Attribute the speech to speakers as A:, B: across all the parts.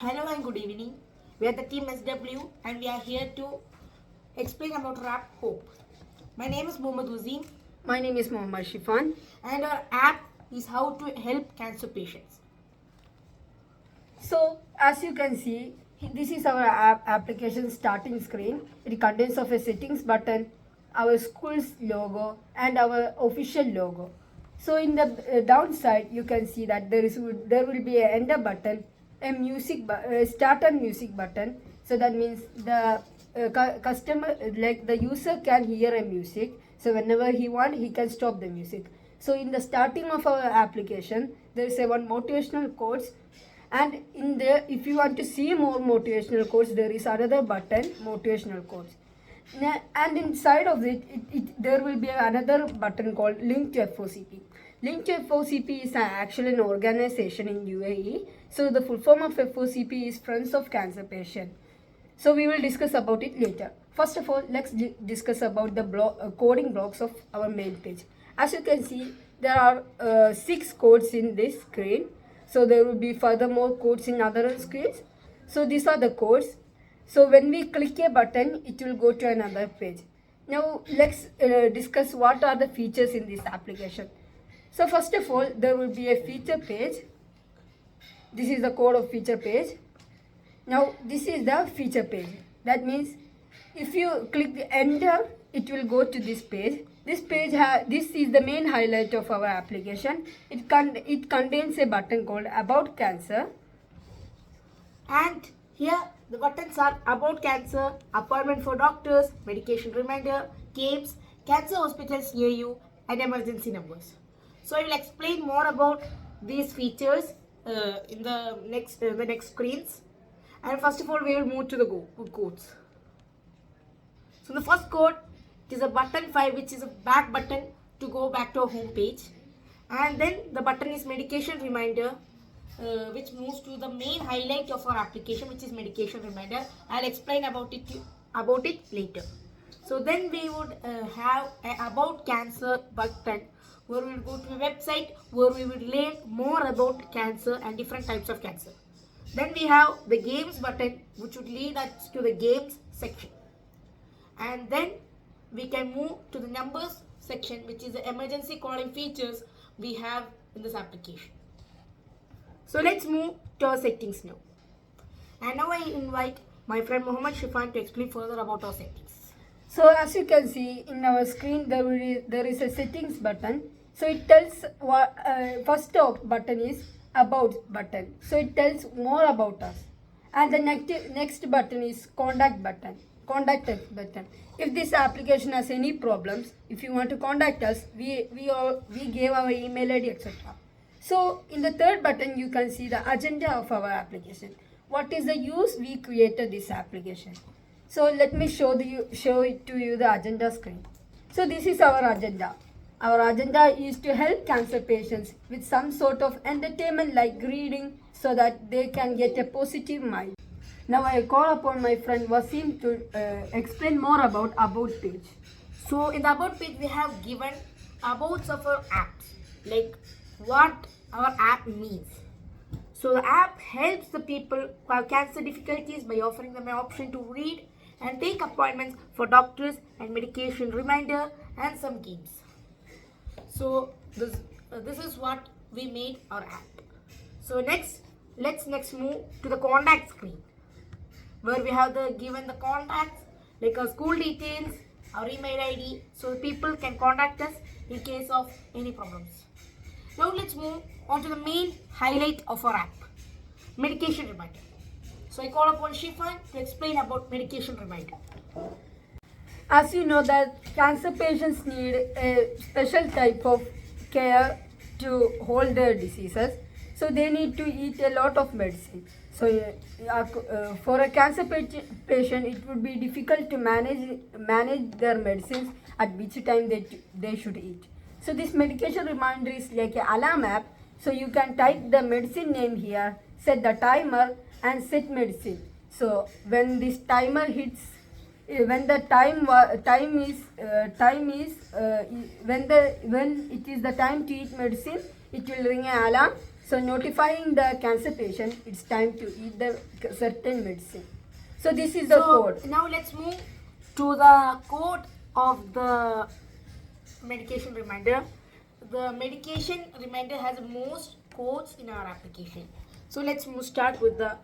A: Hello and good evening. We are the team SW and we are here to explain about Rap Hope. My name is Mohammad Uzim
B: My name is Mohammad Shifan.
A: and our app is how to help cancer patients.
B: So, as you can see, this is our application starting screen. It contains of a settings button, our school's logo, and our official logo. So, in the downside, you can see that there will be a enter button, a start and music button. So that means the customer, like the user, can hear a music. So whenever he want, he can stop the music. So in the starting of our application, there is a one motivational quotes, and in there, if you want to see more motivational quotes, there is another button, motivational quotes. And inside of there will be another button called link to FOCP. Link to FOCP is actually an organization in UAE. So the full form of FOCP is Friends of Cancer Patient. So we will discuss about it later. First of all, let's discuss about the coding blocks of our main page. As you can see, there are 6 codes in this screen. So there will be furthermore codes in other screens. So these are the codes. So when we click a button, it will go to another page. Now let's discuss what are the features in this application. So first of all, there will be a feature page. This is the code of feature page. Now this is the feature page. That means if you click the enter, it will go to this page. This is the main highlight of our application. It contains a button called About Cancer.
A: And here the buttons are about cancer, appointment for doctors, medication reminder, games, cancer hospitals near you, and emergency numbers. So I will explain more about these features in the next screens. And first of all, we will move to the codes. So the first code is a button 5, which is a back button to go back to our home page. And then the button is medication reminder, which moves to the main highlight of our application, which is medication reminder. I'll explain about it later. So then we would have a about cancer button, where we will go to a website where we will learn more about cancer and different types of cancer. Then we have the games button, which would lead us to the games section. And then we can move to the numbers section, which is the emergency calling features we have in this application. So let's move to our settings now. And now I invite my friend Mohammad Shifan to explain further about our settings.
B: So as you can see in our screen, there is a settings button. So it tells what first button is about button. So it tells more about us. And the next button is contact us button. If this application has any problems, if you want to contact us, we gave our email ID, etc. So in the third button, you can see the agenda of our application. What is the use we created this application? So let me show it to you the agenda screen. So this is our agenda. Our agenda is to help cancer patients with some sort of entertainment like reading, so that they can get a positive mind. Now I call upon my friend Wassim to explain more about page.
A: So in the about page, we have given abouts of our apps, like what our app means. So the app helps the people who have cancer difficulties by offering them an option to read and take appointments for doctors and medication reminder and some games. So this is what we made our app. So let's move to the contact screen, where we have given the contacts like our school details, our email ID, so people can contact us in case of any problems. Now let's move on to the main highlight of our app, medication reminder. So I call upon Shifan to explain about medication reminder.
B: As you know that cancer patients need a special type of care to hold their diseases. So they need to eat a lot of medicine. So for a cancer patient, it would be difficult to manage their medicines at which time they should eat. So this medication reminder is like an alarm app. So you can type the medicine name here, set the timer, and set medicine. So when this timer hits, when the when it is the time to eat medicine, it will ring an alarm. So notifying the cancer patient it's time to eat the certain medicine. So this is the code.
A: Now let's move to the code of the medication reminder. The medication reminder has most codes in our application. So let's start with the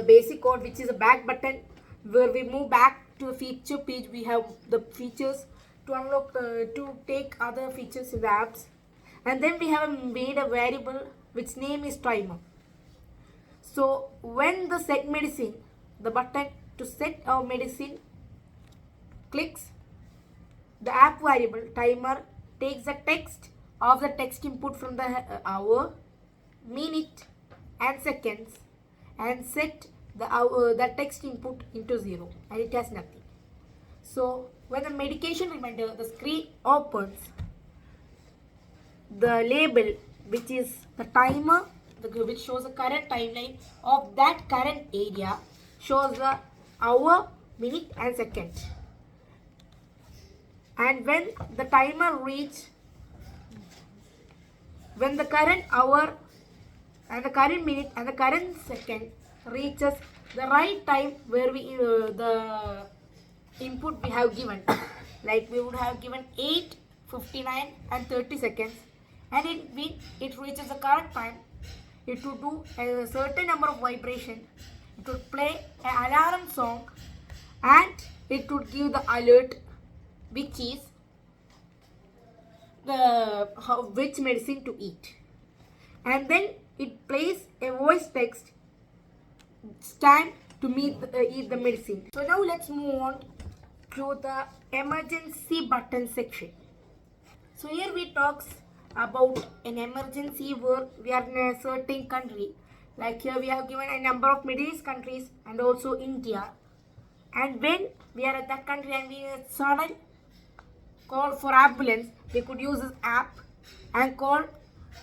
A: basic code, which is a back button. Where we move back to a feature page, we have the features to unlock to take other features in the apps, and then we have made a variable which name is timer. So when the set medicine, the button to set our medicine clicks, the app variable timer takes the text of the text input from the hour, minute and seconds and set the text input into 0, and it has nothing. So when the medication reminder, the screen opens, the label which is the timer, which shows the current timeline of that current area, shows the hour, minute and second. And when the timer when the current hour and the current minute and the current second reaches the right time where we the input we have given, like we would have given 8, 59 and 30 seconds, and it reaches the correct time, it would do a certain number of vibration, it would play an alarm song, and it would give the alert, which is which medicine to eat, and then it plays a voice text, stand to eat the medicine. So now let's move on to the emergency button section. So here we talks about an emergency where we are in a certain country, like here we have given a number of Middle East countries and also India, and when we are at that country and we sudden call for ambulance, we could use this app and call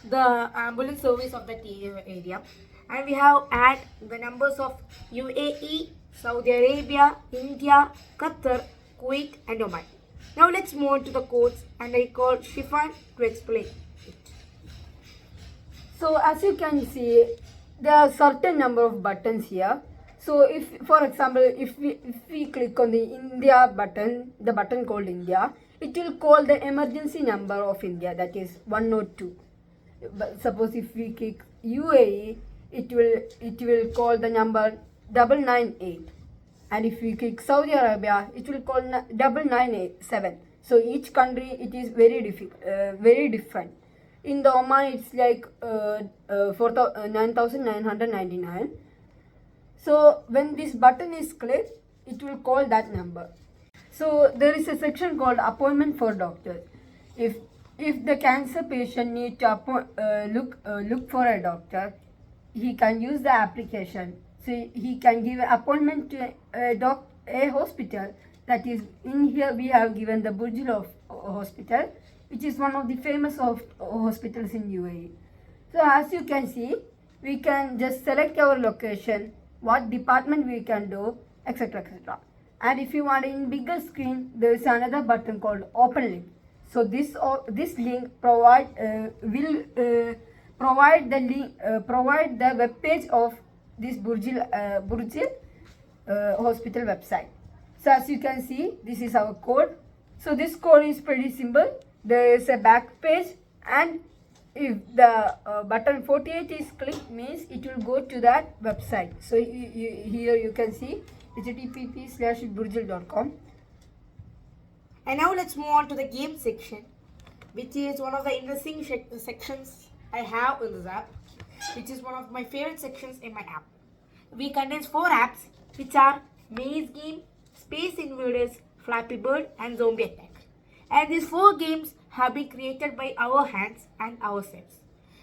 A: the ambulance service of that area, and we have add the numbers of UAE, Saudi Arabia, India, Qatar, Kuwait and Oman. Now let's move on to the codes, and I call Shifan to explain it.
B: So as you can see, there are certain number of buttons here. So if, for example, if we click on the India button, the button called India, it will call the emergency number of India, that is 102. But suppose if we click UAE, it will call the number 998. And if we click Saudi Arabia, it will call 997. So each country it is very different. In the Oman, it's like 9,999. So when this button is clicked, it will call that number. So there is a section called appointment for doctor. If the cancer patient need to look for a doctor, he can use the application. So he can give an appointment to a hospital. That is, in here we have given the Burj Hospital, which is one of the famous hospitals in UAE. So as you can see, we can just select our location, what department we can do, etc. etc. And if you want in bigger screen, there is another button called open link. So this link will provide the web page of this Burj hospital website. So as you can see, this is our code. So this code is pretty simple. There is a back page, and if the button 48 is clicked, means it will go to that website. So here you can see http://burjil.com.
A: And now let's move on to the game section, which is one of the interesting sections I have in this app, which is one of my favorite sections in my app. We contains 4 apps, which are Maze Game, Space Invaders, Flappy Bird and Zombie Attack. And these 4 games have been created by our hands and ourselves.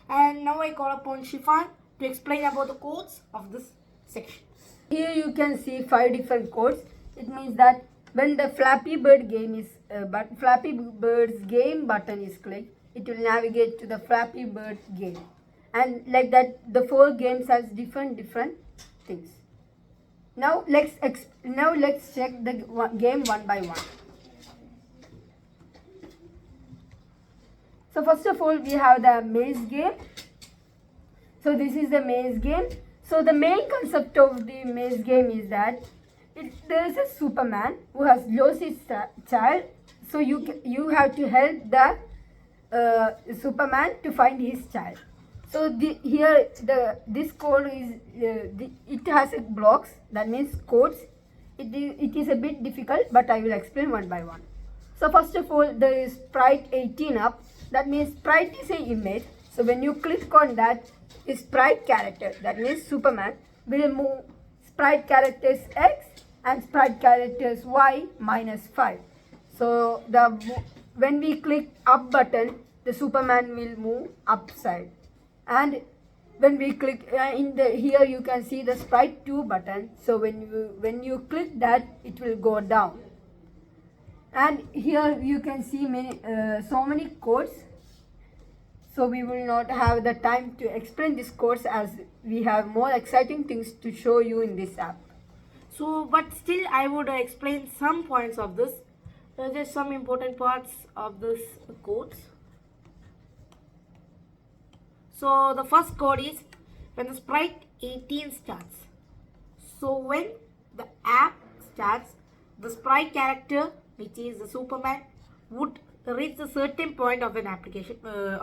A: And now I call upon Shifan to explain about the codes of this section.
B: Here you can see 5 different codes. It means that when the Flappy Bird game is Flappy Bird's game button is clicked, it will navigate to the Flappy Bird game, and like that the 4 games has different things. Now let's check the game one by one. So first of all, we have the maze game. So this is the maze game. So the main concept of the maze game is that there is a Superman who has lost his child. So you have to help the Superman to find his child. So this code is it has blocks, that means codes. It is a bit difficult, but I will explain one by one. So first of all, there is sprite 18 up. That means sprite is an image. So when you click on that, is sprite character, that means Superman will move sprite characters X and sprite characters Y -5. So when we click up button, the Superman will move upside. And when we click here, you can see the sprite 2 button. So when you click that, it will go down. And here you can see so many codes. So we will not have the time to explain this course, as we have more exciting things to show you in this app.
A: So, but still I would explain some points of this. Just some important parts of this codes. So the first code is when the sprite 18 starts. So when the app starts, the sprite character, which is the Superman, would reach a certain point of an application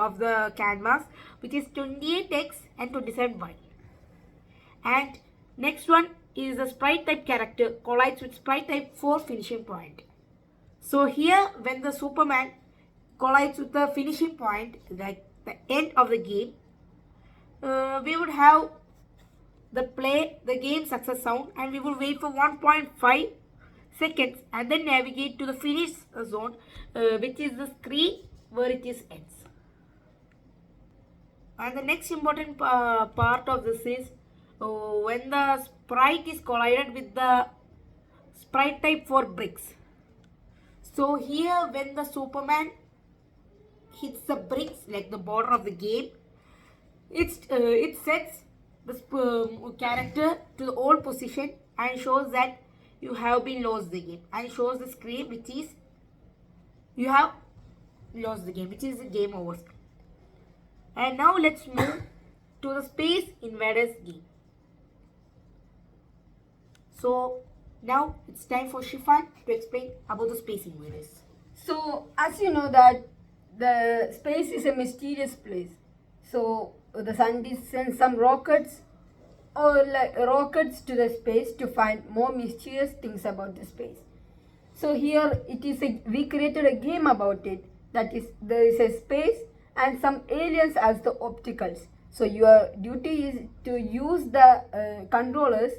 A: of the canvas, which is 28x and 27y. And next one is the sprite type character collides with sprite type 4 finishing point. So here when the Superman collides with the finishing point, like the end of the game, we would have the game success sound, and we will wait for 1.5 seconds and then navigate to the finish zone, which is the screen where it is ends. And the next important part of this is when the sprite is collided with the sprite type for bricks. So here when the Superman hits the bricks, like the border of the game, it sets the character to the old position and shows that you have been lost the game, and shows the screen which is you have lost the game, which is the game over screen. And now let's move to the Space Invaders game. So now it's time for Shifan to explain about the Space Invaders.
B: So as you know that the space is a mysterious place. So the scientists send some rockets to the space to find more mysterious things about the space. So here we created a game about it. That is, there is a space and some aliens as the obstacles. So your duty is to use the controllers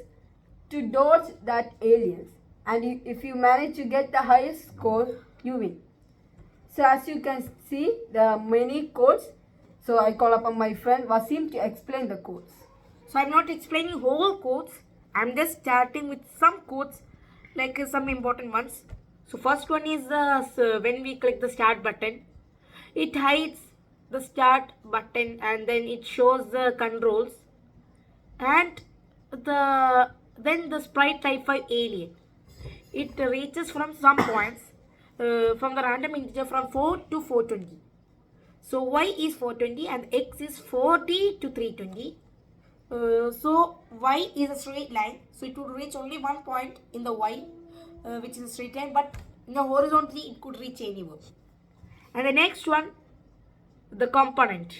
B: to dodge that aliens. And if you manage to get the highest score, you win. So as you can see, there are many codes. So I call upon my friend Wassim to explain the codes.
A: So I'm not explaining whole codes. I'm just starting with some codes, like some important ones. So first one is when we click the start button, it hides the start button and then it shows the controls, and then the sprite type 5 alien. It reaches from some points from the random integer from 4 to 420. So y is 420 and x is 40 to 320. So y is a straight line, so it would reach only one point in the y, which is a straight line, but in the horizontally it could reach anywhere. And the next one, the component,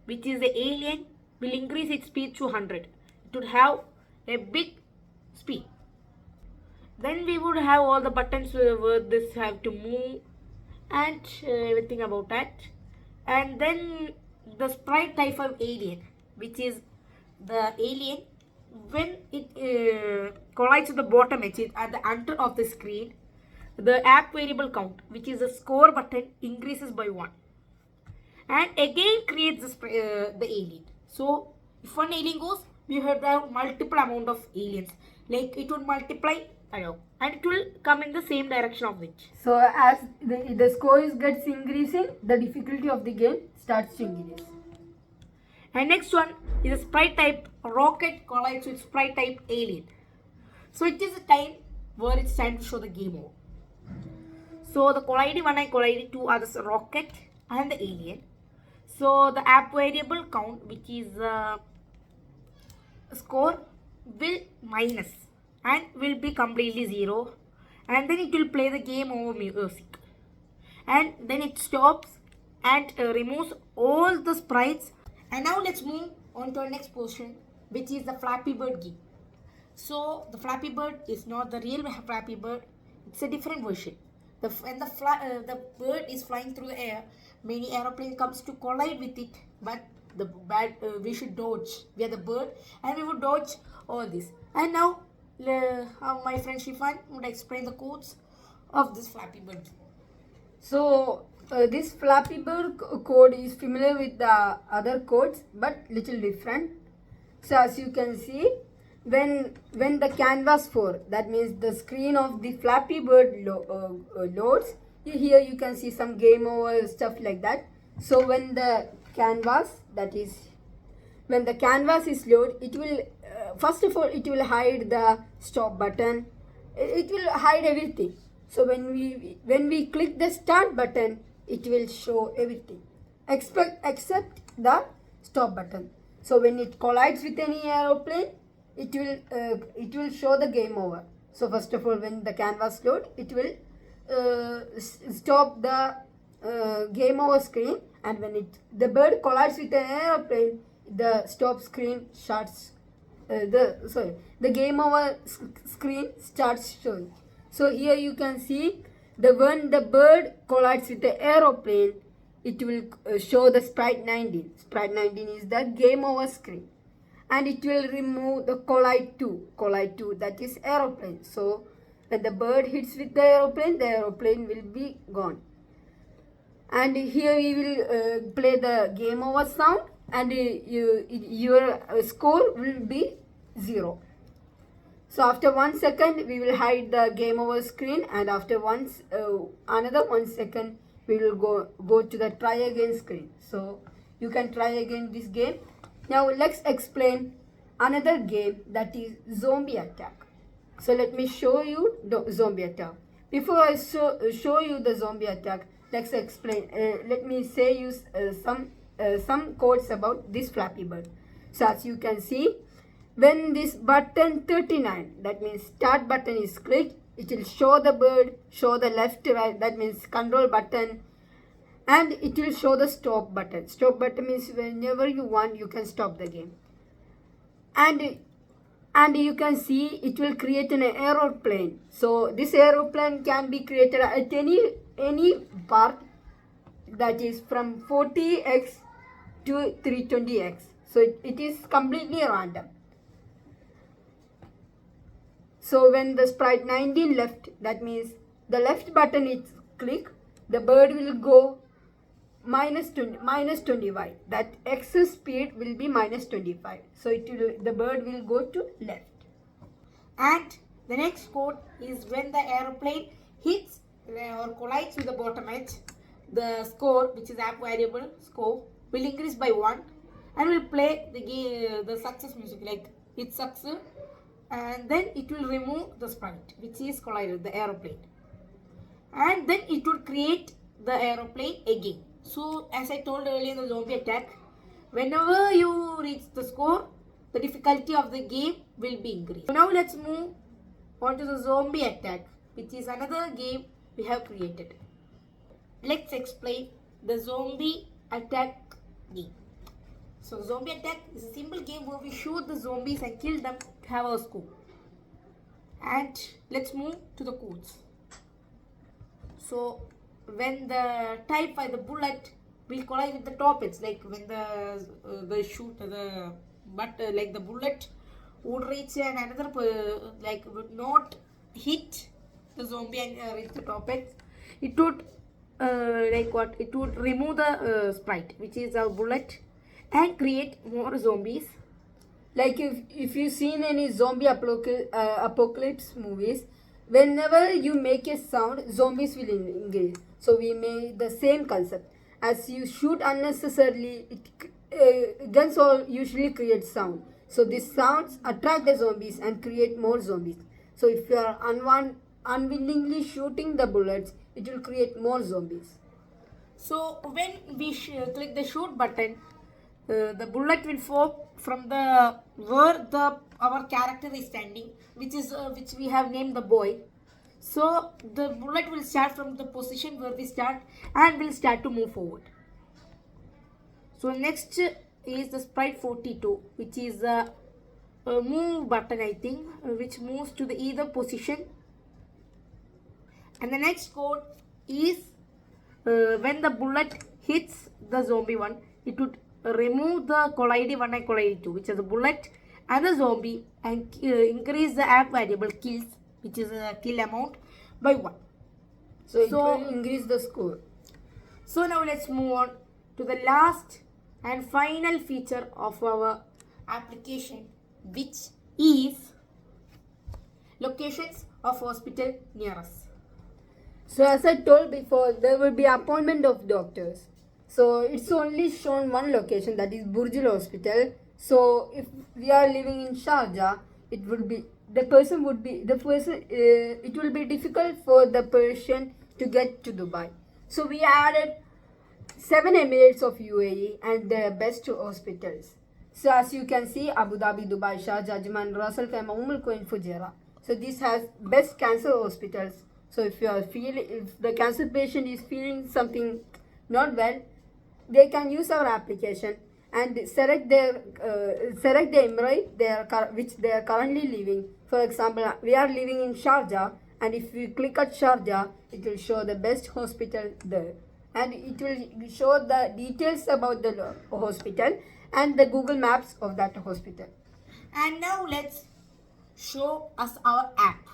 A: which is the alien, will increase its speed to 100. It would have a big speed. Then we would have all the buttons where this have to move and everything about that. And then the sprite type of alien, which is the alien, when it collides with the bottom edge at the under of the screen, the app variable count, which is the score button, increases by 1. And again creates the alien. So if one alien goes, we have multiple amount of aliens. Like it would multiply, and it will come in the same direction of which.
B: So as the score gets increasing, the difficulty of the game starts to increase.
A: And next one is a sprite type rocket collides with sprite type alien. So it is a time where it's time to show the game over. So the colliding 1 and colliding 2 are the rocket and the alien. So the app variable count, which is score, will minus and will be completely zero, and then it will play the game over music, and then it stops and removes all the sprites. And now let's move on to our next portion, which is the Flappy Bird game. So the Flappy Bird is not the real Flappy Bird; it's a different version. When the bird is flying through the air, many aeroplane comes to collide with it, but we should dodge. We are the bird, and we would dodge all this. And now, my friend Shifan would explain the codes of this Flappy Bird game.
B: So this Flappy Bird code is familiar with the other codes but little different. So as you can see, when the canvas 4, that means the screen of the Flappy Bird loads, here you can see some game over stuff like that. So when the canvas, that is when the canvas is loaded, it will first of all it will hide the stop button. It will hide everything. So when we click the start button, it will show everything except the stop button. So when it collides with any aeroplane, it will show the game over. So first of all, when the canvas load, it will stop the game over screen, and when the bird collides with an aeroplane, the stop screen starts. The game over screen starts showing. So here you can see when the bird collides with the aeroplane, it will show the sprite 19. Sprite 19 is the game over screen, and it will remove the collide 2. Collide 2, that is aeroplane. So when the bird hits with the aeroplane will be gone. And here we will play the game over sound, and your score will be 0. So after 1 second, we will hide the game over screen, and after another 1 second, we will go to the try again screen. So you can try again this game. Now let's explain another game, that is zombie attack. So let me show you the zombie attack. Before I show you the zombie attack, let's explain. Let me say you some codes about this Flappy Bird. So as you can see, when this button 39, that means start button, is clicked, it will show the bird, show the left right, that means control button, and it will show the stop button. Stop button means whenever you want, you can stop the game. And you can see it will create an aeroplane. So this aeroplane can be created at any part, that is from 40x to 320x. So it is completely random. So when the sprite 19 left, that means the left button is click, the bird will go minus 25. That x speed will be minus 25. So the bird will go to left.
A: And the next code is when the aeroplane hits or collides with the bottom edge, the score, which is app variable score, will increase by 1, and will play the success music, like it sucks, and then it will remove the sprite, which is collided, the aeroplane, and then it will create the aeroplane again. So as I told earlier in the zombie attack, whenever you reach the score, the difficulty of the game will be increased. So now let's move on to the zombie attack, which is another game we have created. Let's explain the zombie attack game. So zombie attack is a simple game where we shoot the zombies and kill them to have a score. And let's move to the codes. So when the type by the bullet will collide with the top edge, like when the shoot the like the bullet would reach and another like would not hit the zombie and reach the top edge, it would it would remove the sprite, which is a bullet, and create more zombies.
B: Like if you've seen any zombie apocalypse movies, whenever you make a sound, zombies will engage. So we made the same concept. As you shoot unnecessarily, guns all usually create sound. So these sounds attract the zombies and create more zombies. So if you are unwillingly shooting the bullets, it will create more zombies.
A: So when we click the shoot button, the bullet will fall from the where the our character is standing, which we have named the boy. So the bullet will start from the position where we start and will start to move forward. So next is the sprite 42, which is a move button, I think, which moves to the either position. And the next code is when the bullet hits the zombie one, it would remove the collide 1 and collide 2, which is the bullet and the zombie, and increase the app variable kills, which is a kill amount, by 1.
B: So it will increase the score.
A: So now let's move on to the last and final feature of our application, which is locations of hospital near us.
B: So as I told before, there will be appointment of doctors. So it's only shown one location, that is Burjul Hospital. So if we are living in Sharjah, it would be it will be difficult for the person to get to Dubai. So we added 7 Emirates of UAE and their best hospitals. So as you can see, Abu Dhabi, Dubai, Sharjah, Ajman, Ras Al Khaimah, Umm Al Quwain, Fujairah. So this has best cancer hospitals. So if the cancer patient is feeling something not well, they can use our application and select the emirate which they are currently living. For example, we are living in Sharjah, and if we click at Sharjah, it will show the best hospital there, and it will show the details about the hospital and the Google Maps of that hospital.
A: And now let's show us our app,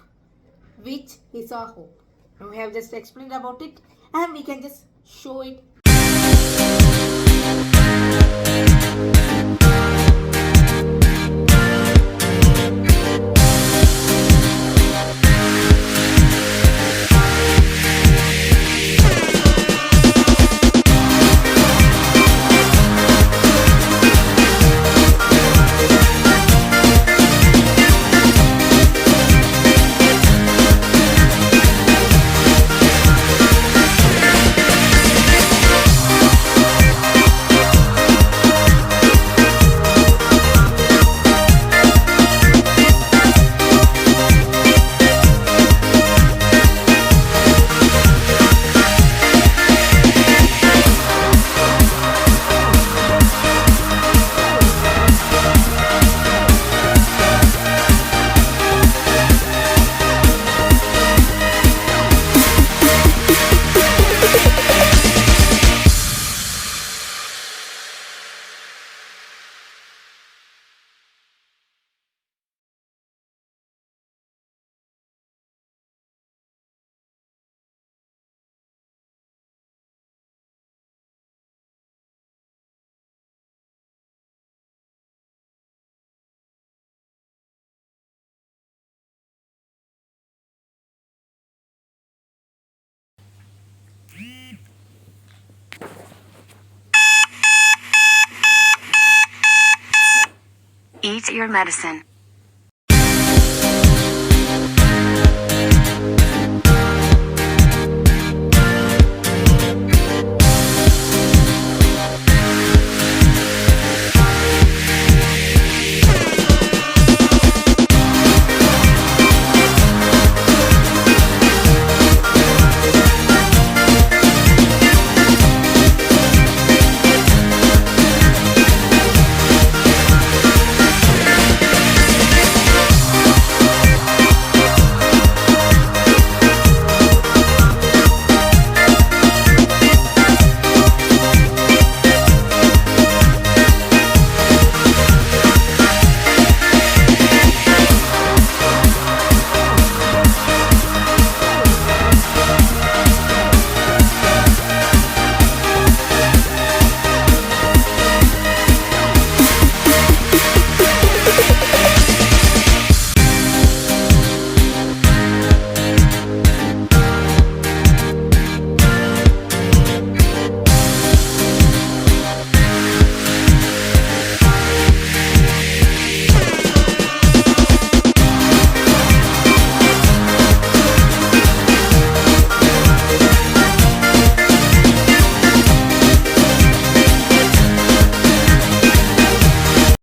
A: which is our hope. Now we have just explained about it, and we can just show it.
C: Eat your medicine.